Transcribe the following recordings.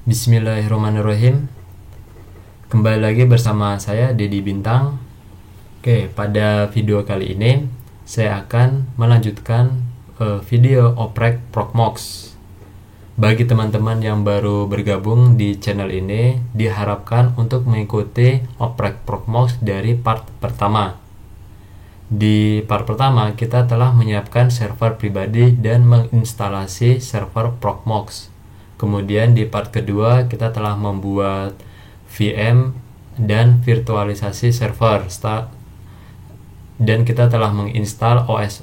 Bismillahirrahmanirrahim. Kembali lagi bersama saya Dedi Bintang. Oke, pada video kali ini saya akan melanjutkan video oprek Prokmox. Bagi teman-teman yang baru bergabung di channel ini, diharapkan untuk mengikuti oprek Prokmox dari part pertama. Di part pertama kita telah menyiapkan server pribadi dan menginstalasi server Prokmox. Kemudian di part kedua kita telah membuat VM dan virtualisasi server dan kita telah menginstal OS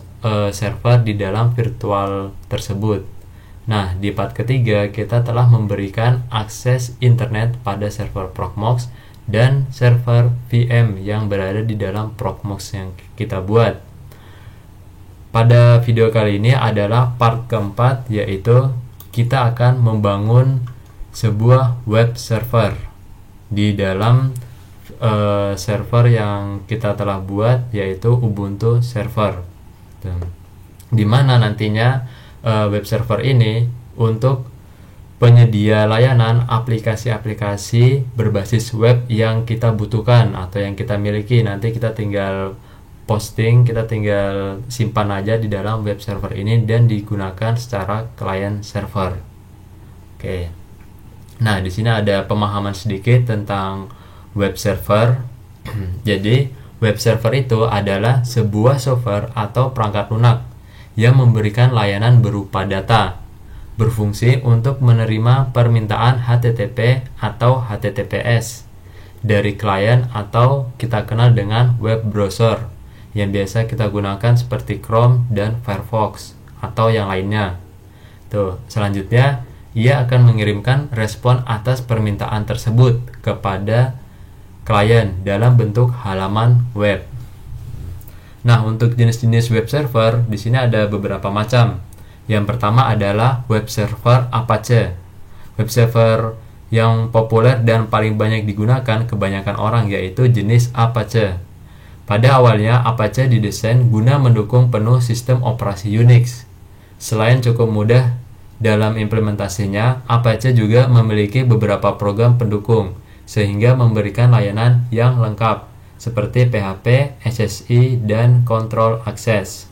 server di dalam virtual tersebut. Nah, di part ketiga kita telah memberikan akses internet pada server Prokmox dan server VM yang berada di dalam Prokmox yang kita buat. Pada video kali ini adalah part keempat, yaitu kita akan membangun sebuah web server di dalam server yang kita telah buat, yaitu Ubuntu server. Di mana nantinya web server ini untuk penyedia layanan aplikasi-aplikasi berbasis web yang kita butuhkan atau yang kita miliki. Nanti kita tinggal posting, kita tinggal simpan aja di dalam web server ini dan digunakan secara client server. Oke. Nah, di sini ada pemahaman sedikit tentang web server. Jadi, web server itu adalah sebuah software atau perangkat lunak yang memberikan layanan berupa data, berfungsi untuk menerima permintaan HTTP atau HTTPS dari klien atau kita kenal dengan web browser yang biasa kita gunakan seperti Chrome dan Firefox atau yang lainnya. Selanjutnya ia akan mengirimkan respon atas permintaan tersebut kepada klien dalam bentuk halaman web. Nah, untuk jenis-jenis web server di sini ada beberapa macam. Yang pertama adalah web server Apache. Web server yang populer dan paling banyak digunakan kebanyakan orang yaitu jenis Apache. Pada awalnya Apache didesain guna mendukung penuh sistem operasi Unix. Selain cukup mudah dalam implementasinya, Apache juga memiliki beberapa program pendukung sehingga memberikan layanan yang lengkap seperti PHP, SSI, dan Control Access.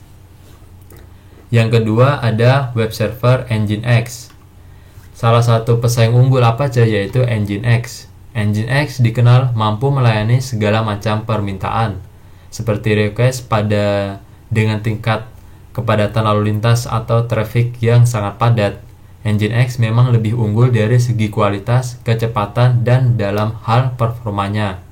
Yang kedua ada web server Nginx. Salah satu pesaing unggul Apache yaitu Nginx. Nginx dikenal mampu melayani segala macam permintaan seperti request dengan tingkat kepadatan lalu lintas atau traffic yang sangat padat. Nginx memang lebih unggul dari segi kualitas, kecepatan, dan dalam hal performanya.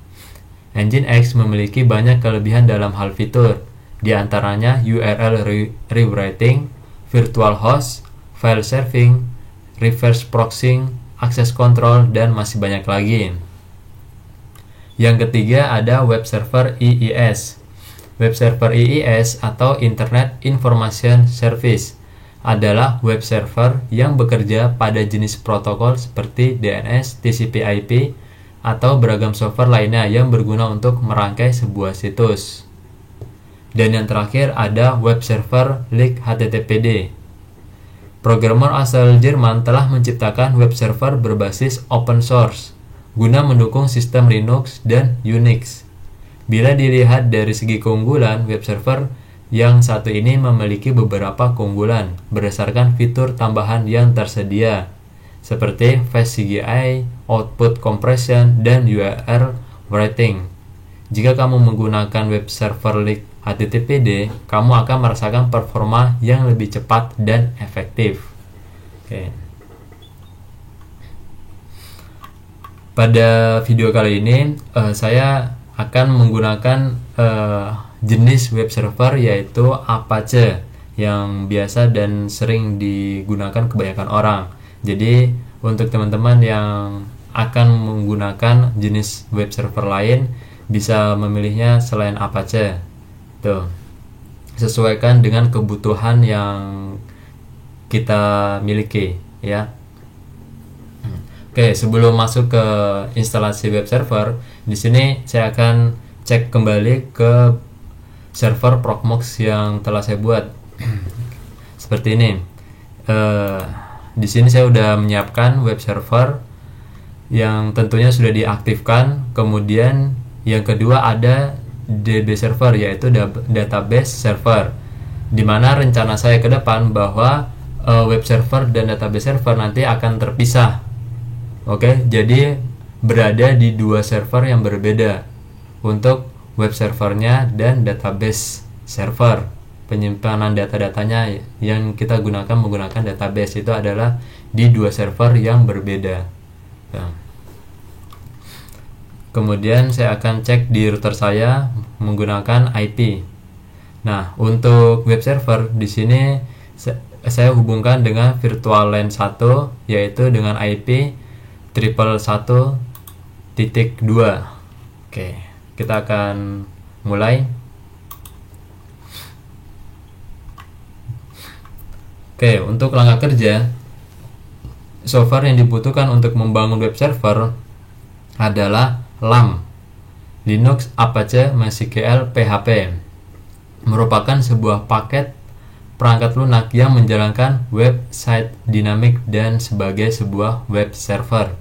Nginx memiliki banyak kelebihan dalam hal fitur, di antaranya URL rewriting, virtual host, file serving, reverse proxying, access control, dan masih banyak lagi. Yang ketiga ada web server IIS. Web server IIS atau Internet Information Service adalah web server yang bekerja pada jenis protokol seperti DNS, TCP/IP, atau beragam software lainnya yang berguna untuk merangkai sebuah situs. Dan yang terakhir ada web server leak HTTPD. Programmer asal Jerman telah menciptakan web server berbasis open source guna mendukung sistem Linux dan Unix. Bila dilihat dari segi keunggulan, web server yang satu ini memiliki beberapa keunggulan berdasarkan fitur tambahan yang tersedia, seperti fast CGI, output compression, dan URL writing. Jika kamu menggunakan web server leak HTTPD, kamu akan merasakan performa yang lebih cepat dan efektif. Oke. Pada video kali ini saya akan menggunakan jenis web server yaitu Apache yang biasa dan sering digunakan kebanyakan orang. Jadi untuk teman-teman yang akan menggunakan jenis web server lain bisa memilihnya selain Apache. Sesuaikan dengan kebutuhan yang kita miliki, ya. Oke, sebelum masuk ke instalasi web server, di sini saya akan cek kembali ke server Prokmox yang telah saya buat. Seperti ini. Di sini saya udah menyiapkan web server yang tentunya sudah diaktifkan. Kemudian yang kedua ada DB server, yaitu database server, dimana rencana saya ke depan bahwa web server dan database server nanti akan terpisah. Oke, jadi berada di dua server yang berbeda untuk web servernya dan database server. Penyimpanan data-datanya yang kita gunakan menggunakan database itu adalah di dua server yang berbeda. Nah, kemudian saya akan cek di router saya menggunakan IP. Nah, untuk web server di sini saya hubungkan dengan virtual LAN 1, yaitu dengan IP 111.2. Oke, kita akan mulai. Oke, untuk langkah kerja, software yang dibutuhkan untuk membangun web server adalah LAMP, Linux Apache MySQL PHP, merupakan sebuah paket perangkat lunak yang menjalankan website dinamik dan sebagai sebuah web server.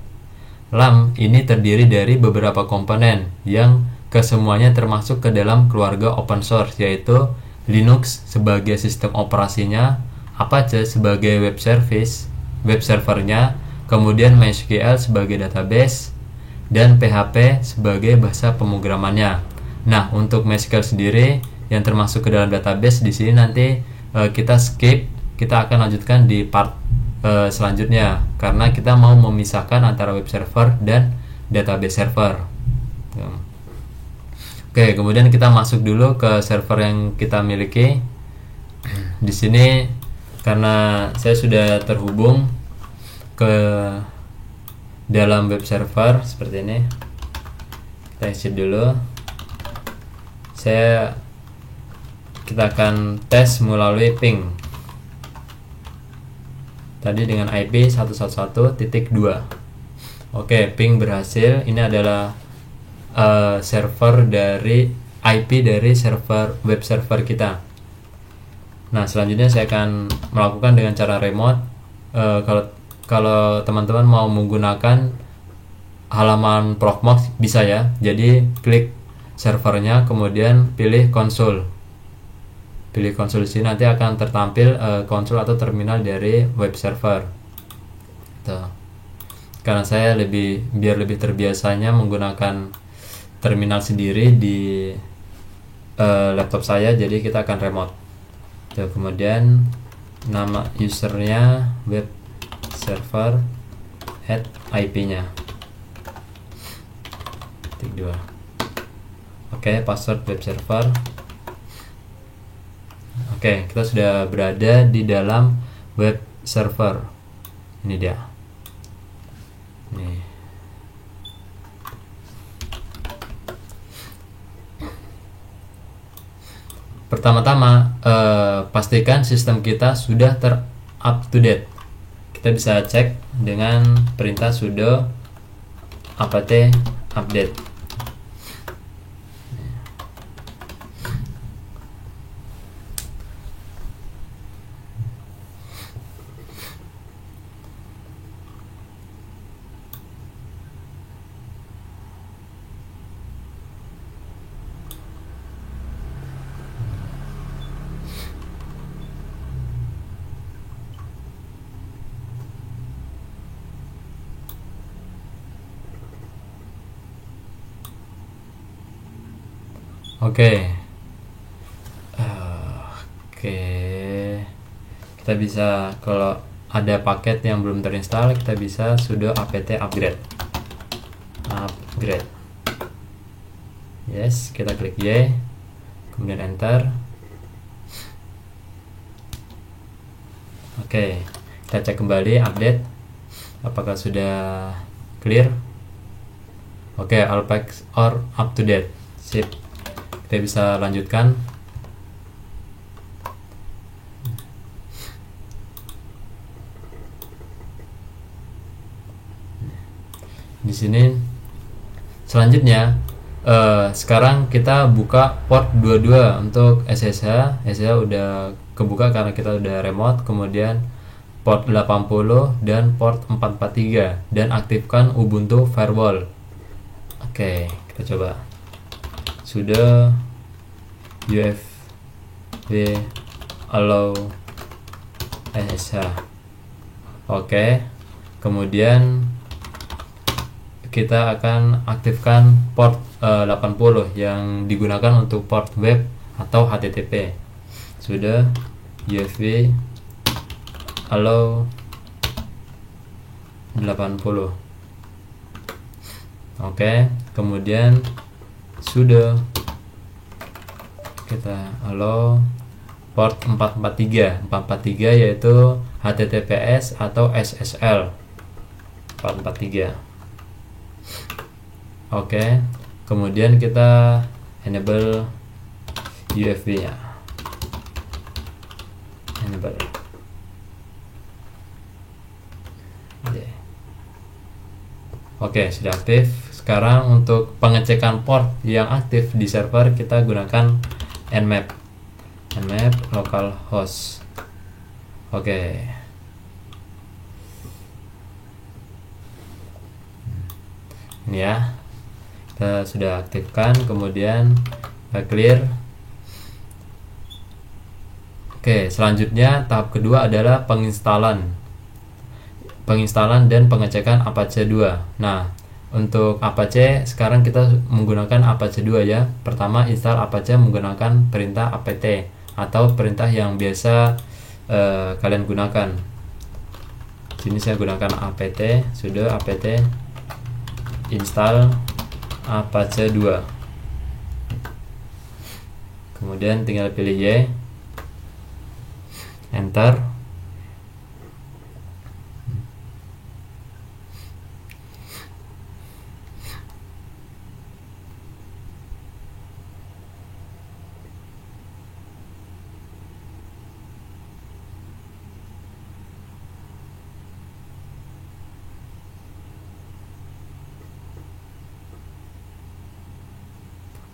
LAMP ini terdiri dari beberapa komponen yang kesemuanya termasuk ke dalam keluarga open source, yaitu Linux sebagai sistem operasinya, Apache sebagai web servernya, kemudian MySQL sebagai database, dan PHP sebagai bahasa pemrogramannya. Nah, untuk MySQL sendiri yang termasuk ke dalam database di sini nanti kita skip, kita akan lanjutkan di part selanjutnya karena kita mau memisahkan antara web server dan database server. Oke, kemudian kita masuk dulu ke server yang kita miliki. Di sini karena saya sudah terhubung ke dalam web server seperti ini, kita exit dulu. Kita akan tes melalui ping tadi dengan IP 111.2. Oke, ping berhasil. Ini adalah server dari IP dari server web server kita. Nah, selanjutnya saya akan melakukan dengan cara remote. Kalau teman-teman mau menggunakan halaman Proxmox bisa ya. Jadi klik servernya, kemudian pilih konsol. Pilih konsol sini, nanti akan tertampil konsol atau terminal dari web server. Tuh. Karena saya biar lebih terbiasanya menggunakan terminal sendiri di laptop saya, jadi kita akan remote. Tuh, kemudian nama usernya web server add IP-nya 2. Oke, password web server. Oke, kita sudah berada di dalam web server. Ini dia. Nih. Pertama-tama pastikan sistem kita sudah up to date. Kita bisa cek dengan perintah sudo apt update. Oke, kita bisa, kalau ada paket yang belum terinstall, kita bisa sudo apt upgrade. Yes, kita klik Y, kemudian enter. Oke, kita cek kembali update apakah sudah clear. Oke, all packs are up to date. Sip. Kita bisa lanjutkan. Di sini selanjutnya sekarang kita buka port 22 untuk SSH. SSH udah kebuka karena kita udah remote. Kemudian port 80 dan port 443 dan aktifkan Ubuntu Firewall. Oke, kita coba. Sudo UFW allow SSH. Oke. Kemudian kita akan aktifkan port 80 yang digunakan untuk port web atau HTTP. Sudah UFW allow 80. Oke, kemudian sudah kita allow port 443 yaitu HTTPS atau SSL 443. Oke, kemudian kita enable UFW nya. Enable. Oke, sudah aktif. Sekarang untuk pengecekan port yang aktif di server kita gunakan nmap localhost. Oke. Ini ya. Kita sudah aktifkan, kemudian kita clear. Oke, selanjutnya tahap kedua adalah penginstalan dan pengecekan Apache 2. Nah, untuk Apache sekarang kita menggunakan Apache 2 ya. Pertama, install Apache menggunakan perintah apt atau perintah yang biasa kalian gunakan. Sini saya gunakan apt, sudo apt install Apache 2. Kemudian tinggal pilih Y, enter.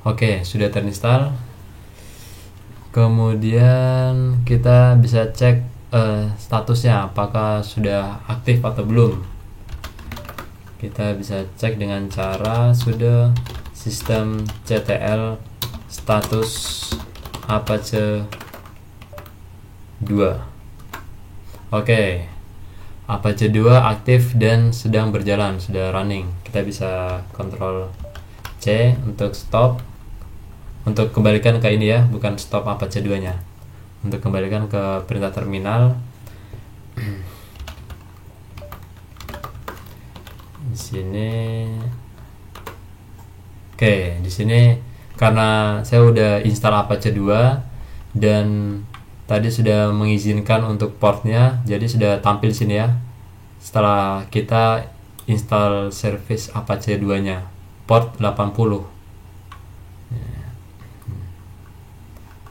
Oke, sudah terinstall. Kemudian kita bisa cek statusnya apakah sudah aktif atau belum. Kita bisa cek dengan cara sudo systemctl status Apache 2. Oke, Apache 2 aktif dan sedang berjalan, sudah running. Kita bisa Ctrl C untuk stop. Untuk kembalikan ke ini ya, bukan stop Apache 2 nya. Untuk kembalikan ke perintah terminal. Di sini. Oke, di sini karena saya udah install Apache 2 dan tadi sudah mengizinkan untuk portnya, jadi sudah tampil sini ya. Setelah kita install service Apache 2 nya, port 80.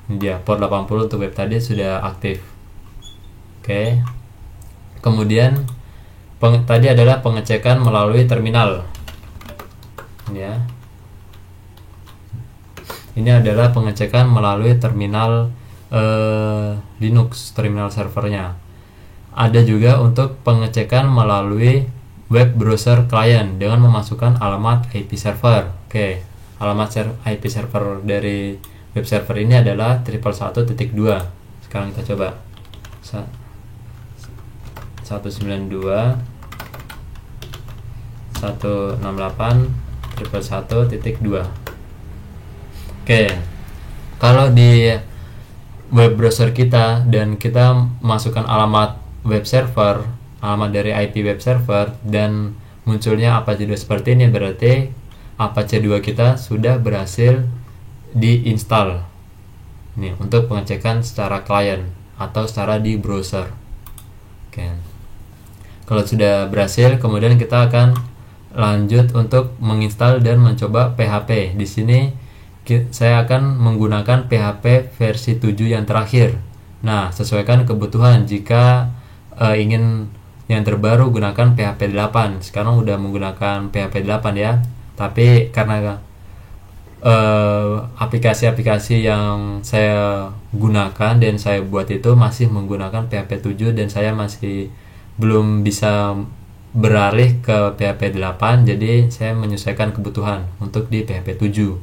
Ini dia port 80 untuk web tadi sudah aktif. Oke. Kemudian tadi adalah pengecekan melalui terminal. Ini ya. Ini adalah pengecekan melalui terminal Linux, terminal servernya. Ada juga untuk pengecekan melalui web browser client dengan memasukkan alamat IP server. Oke, alamat IP server dari web server ini adalah 111.2. Sekarang kita coba 192.168.111.2. Oke, kalau di web browser kita dan kita masukkan alamat web server, alamat dari IP web server, dan munculnya Apache 2 seperti ini, berarti Apache 2 kita sudah berhasil diinstal. Ini untuk pengecekan secara klien atau secara di browser. Oke. Kalau sudah berhasil, kemudian kita akan lanjut untuk menginstal dan mencoba PHP. Di sini saya akan menggunakan PHP versi 7 yang terakhir. Nah, sesuaikan kebutuhan. Jika ingin yang terbaru, gunakan PHP 8. Sekarang udah menggunakan PHP 8 ya. Tapi karena aplikasi-aplikasi yang saya gunakan dan saya buat itu masih menggunakan PHP 7 dan saya masih belum bisa beralih ke PHP 8, jadi saya menyesuaikan kebutuhan untuk di PHP 7.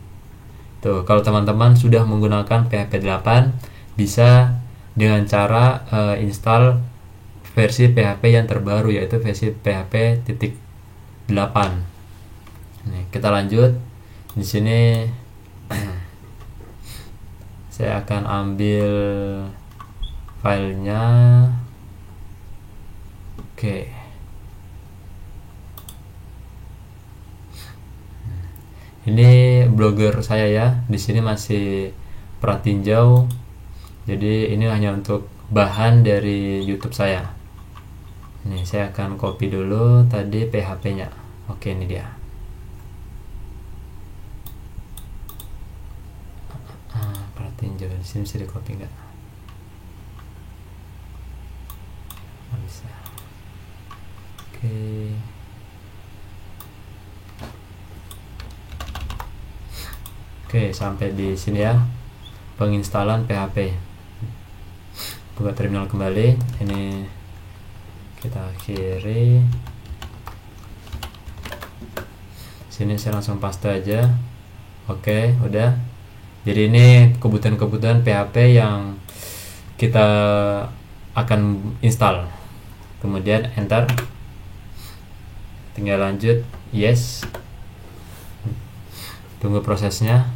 Tuh, kalau teman-teman sudah menggunakan PHP 8 bisa dengan cara install versi PHP yang terbaru, yaitu versi PHP titik 8. Nih, kita lanjut. Di sini saya akan ambil filenya. Oke. Ini blogger saya ya. Di sini masih pratinjau. Jadi ini hanya untuk bahan dari YouTube saya. Nih, saya akan copy dulu tadi PHP-nya. Oke, ini dia. Pratinjau di sini bisa di copy nggak? Nggak bisa. Oke. Oke, sampai di sini ya. Penginstalan PHP. Buka terminal kembali. Ini kita akhiri. Sini saya langsung paste aja. Oke, udah. Jadi ini kebutuhan-kebutuhan PHP yang kita akan install. Kemudian enter. Tinggal lanjut, yes. Tunggu prosesnya.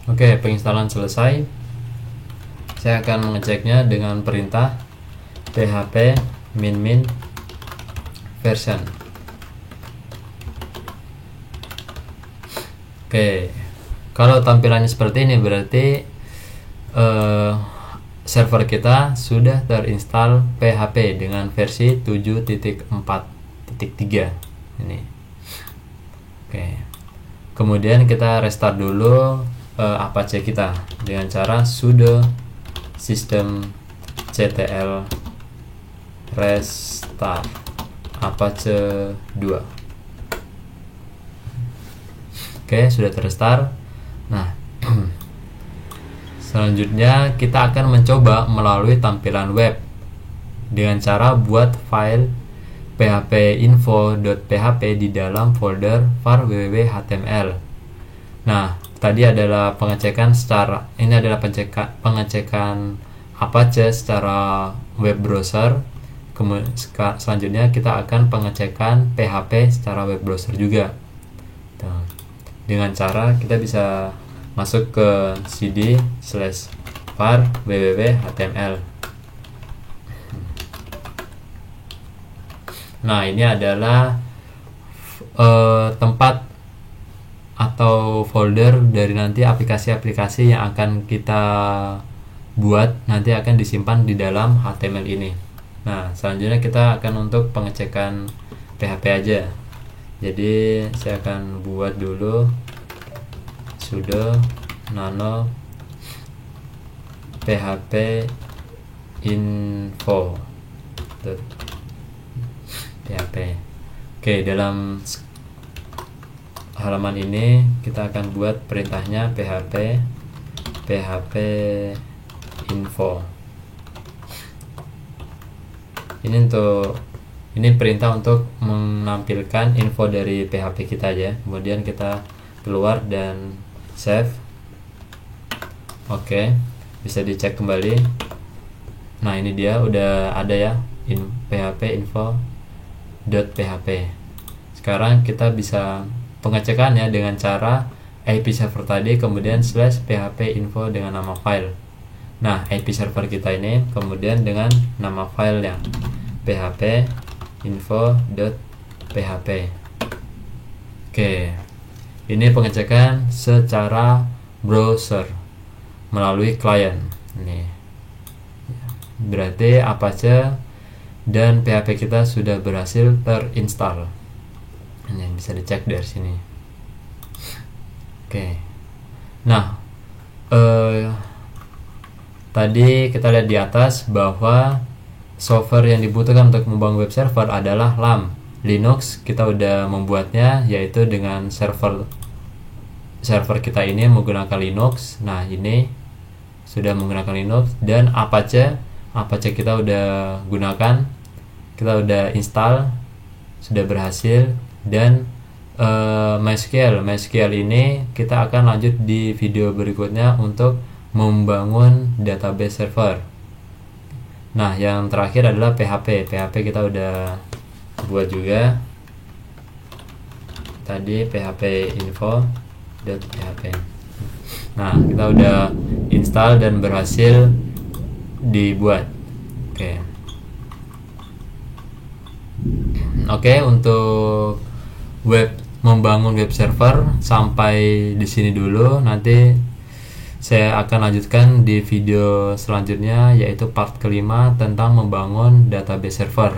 Oke, penginstalan selesai. Saya akan mengeceknya dengan perintah php min version. Oke, kalau tampilannya seperti ini berarti server kita sudah terinstall PHP dengan versi 7.4.3 ini. Oke, kemudian kita restart dulu Apache kita dengan cara sudo systemctl restart Apache 2. Oke, sudah terrestart. Nah, selanjutnya kita akan mencoba melalui tampilan web dengan cara buat file phpinfo.php di dalam folder var www.html. Nah, tadi adalah pengecekan pengecekan Apache secara web browser. Selanjutnya kita akan pengecekan PHP secara web browser juga. Dengan cara kita bisa masuk ke cd/var www.html. Nah, ini adalah tempat atau folder dari nanti aplikasi-aplikasi yang akan kita buat nanti akan disimpan di dalam HTML ini. Nah, selanjutnya kita akan untuk pengecekan PHP aja. Jadi saya akan buat dulu sudo nano php info php. Oke, dalam halaman ini kita akan buat perintahnya php info. Ini perintah untuk menampilkan info dari PHP kita aja. Kemudian kita keluar dan save. Oke, bisa dicek kembali. Nah, ini dia udah ada ya php info.php. Sekarang kita bisa pengecekannya dengan cara IP server tadi kemudian /php info dengan nama file. Nah, IP server kita ini kemudian dengan nama file yang php info.php. Oke, ini pengecekan secara browser melalui klien. Ini berarti Apache dan PHP kita sudah berhasil terinstall. Ini bisa dicek dari sini. Oke. Nah, tadi kita lihat di atas bahwa software yang dibutuhkan untuk membangun web server adalah LAMP. Linux kita udah membuatnya, yaitu dengan server kita ini menggunakan Linux. Nah, ini sudah menggunakan Linux. Dan Apache kita udah gunakan, kita udah install, sudah berhasil. Dan MySQL ini kita akan lanjut di video berikutnya untuk membangun database server. Nah, yang terakhir adalah PHP kita udah buat juga tadi, php info.php. Nah, kita udah install dan berhasil dibuat. Oke, untuk membangun web server sampai di sini dulu. Nanti saya akan lanjutkan di video selanjutnya, yaitu part kelima tentang membangun database server.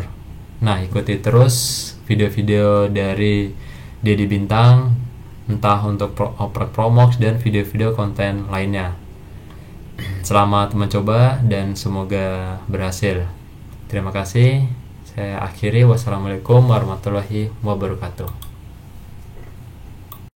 Nah, ikuti terus video-video dari Dedi Bintang, entah untuk oprek Promox dan video-video konten lainnya. Selamat mencoba dan semoga berhasil. Terima kasih. Saya akhiri. Wassalamualaikum warahmatullahi wabarakatuh.